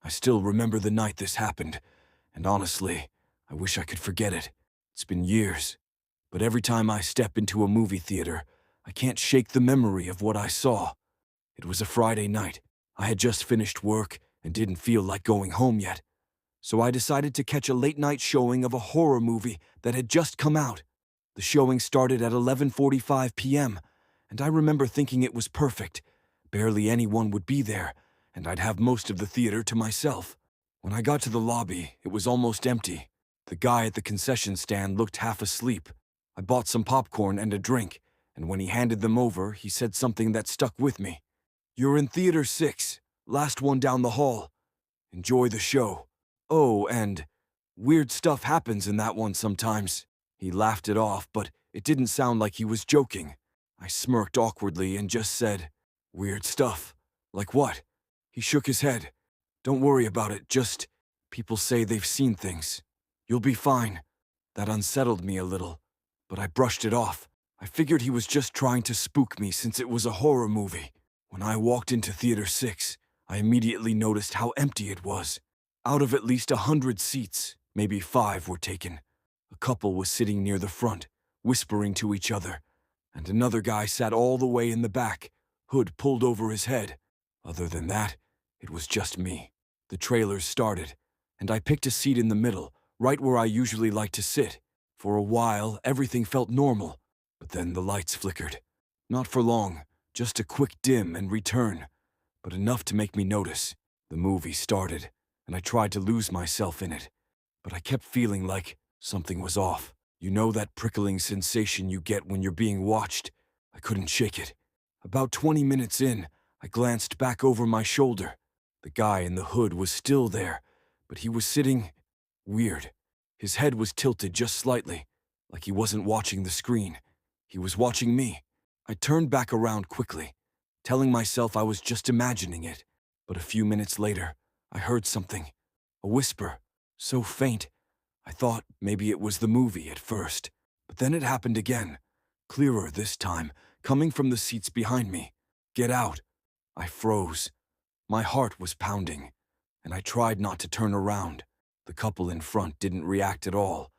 I still remember the night this happened, and honestly, I wish I could forget it. It's been years, but every time I step into a movie theater, I can't shake the memory of what I saw. It was a Friday night. I had just finished work and didn't feel like going home yet, so I decided to catch a late-night showing of a horror movie that had just come out. The showing started at 11:45 p.m., and I remember thinking it was perfect. Barely anyone would be there, and I'd have most of the theater to myself. When I got to the lobby, it was almost empty. The guy at the concession stand looked half asleep. I bought some popcorn and a drink, and when he handed them over, he said something that stuck with me. "You're in Theater 6, last one down the hall. Enjoy the show. Oh, and weird stuff happens in that one sometimes." He laughed it off, but it didn't sound like he was joking. I smirked awkwardly and just said, "Weird stuff? Like what?" He shook his head. "Don't worry about it, just people say they've seen things. You'll be fine." That unsettled me a little, but I brushed it off. I figured he was just trying to spook me since it was a horror movie. When I walked into Theater 6, I immediately noticed how empty it was. Out of at least 100 seats, maybe 5 were taken. A couple was sitting near the front, whispering to each other, and another guy sat all the way in the back, hood pulled over his head. Other than that, it was just me. The trailers started, and I picked a seat in the middle, right where I usually like to sit. For a while, everything felt normal, but then the lights flickered. Not for long, just a quick dim and return, but enough to make me notice. The movie started, and I tried to lose myself in it, but I kept feeling like something was off. You know that prickling sensation you get when you're being watched? I couldn't shake it. About 20 minutes in, I glanced back over my shoulder. The guy in the hood was still there, but he was sitting weird. His head was tilted just slightly, like he wasn't watching the screen. He was watching me. I turned back around quickly, telling myself I was just imagining it. But a few minutes later, I heard something. A whisper, so faint, I thought maybe it was the movie at first. But then it happened again, clearer this time, coming from the seats behind me. "Get out." I froze. My heart was pounding, and I tried not to turn around. The couple in front didn't react at all,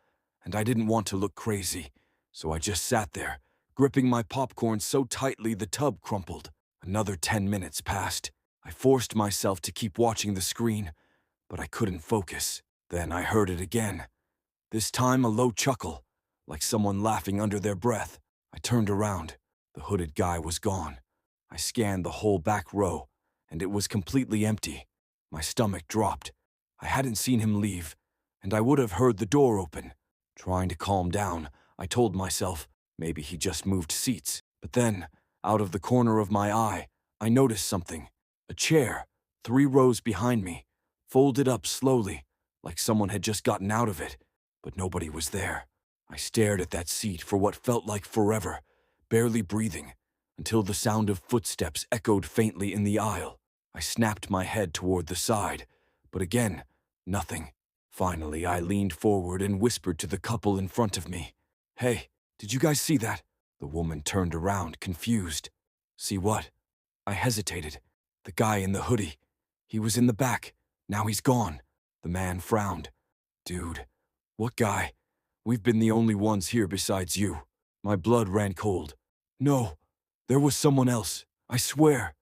and I didn't want to look crazy, so I just sat there, gripping my popcorn so tightly the tub crumpled. Another 10 minutes passed. I forced myself to keep watching the screen, but I couldn't focus. Then I heard it again. This time a low chuckle, like someone laughing under their breath. I turned around. The hooded guy was gone. I scanned the whole back row, and it was completely empty. My stomach dropped. I hadn't seen him leave, and I would have heard the door open. Trying to calm down, I told myself maybe he just moved seats. But then, out of the corner of my eye, I noticed something. A chair, 3 rows behind me, folded up slowly, like someone had just gotten out of it, but nobody was there. I stared at that seat for what felt like forever, barely breathing, until the sound of footsteps echoed faintly in the aisle. I snapped my head toward the side, but again, nothing. Finally, I leaned forward and whispered to the couple in front of me. "Hey, did you guys see that?" The woman turned around, confused. "See what?" I hesitated. "The guy in the hoodie. He was in the back. Now he's gone." The man frowned. "Dude, what guy? We've been the only ones here besides you." My blood ran cold. "No, there was someone else. I swear."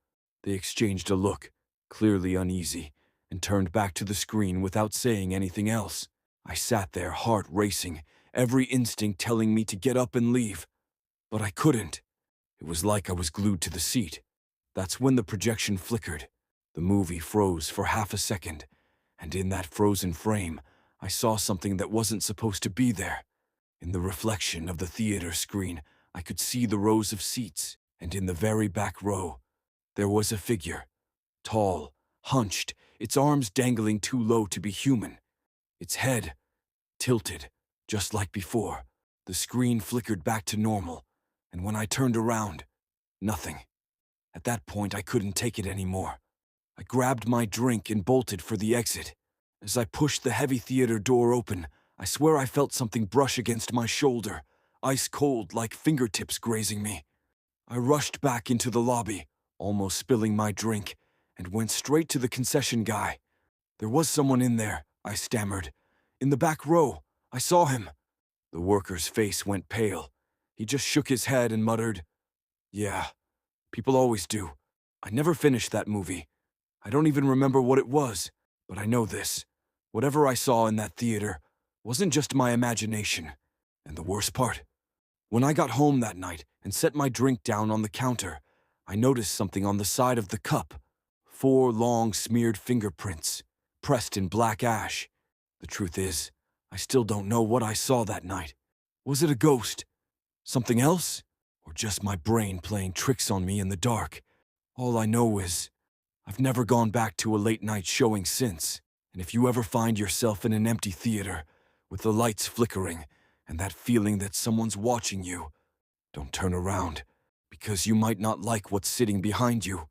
They exchanged a look, clearly uneasy, and turned back to the screen without saying anything else. I sat there, heart racing, every instinct telling me to get up and leave. But I couldn't. It was like I was glued to the seat. That's when the projection flickered. The movie froze for half a second, and in that frozen frame, I saw something that wasn't supposed to be there. In the reflection of the theater screen, I could see the rows of seats, and in the very back row, there was a figure. Tall, hunched, its arms dangling too low to be human. Its head tilted, just like before. The screen flickered back to normal, and when I turned around, nothing. At that point, I couldn't take it anymore. I grabbed my drink and bolted for the exit. As I pushed the heavy theater door open, I swear I felt something brush against my shoulder, ice cold like fingertips grazing me. I rushed back into the lobby, almost spilling my drink, and went straight to the concession guy. There was someone in there, I stammered. In the back row. I saw him. The worker's face went pale. He just shook his head and muttered, "Yeah, people always do. I never finished that movie. I don't even remember what it was, but I know this. Whatever I saw in that theater wasn't just my imagination. And the worst part? When I got home that night and set my drink down on the counter, I noticed something on the side of the cup. 4 long smeared fingerprints, pressed in black ash. The truth is, I still don't know what I saw that night. Was it a ghost? Something else? Or just my brain playing tricks on me in the dark? All I know is, I've never gone back to a late-night showing since. And if you ever find yourself in an empty theater, with the lights flickering, and that feeling that someone's watching you, don't turn around, because you might not like what's sitting behind you.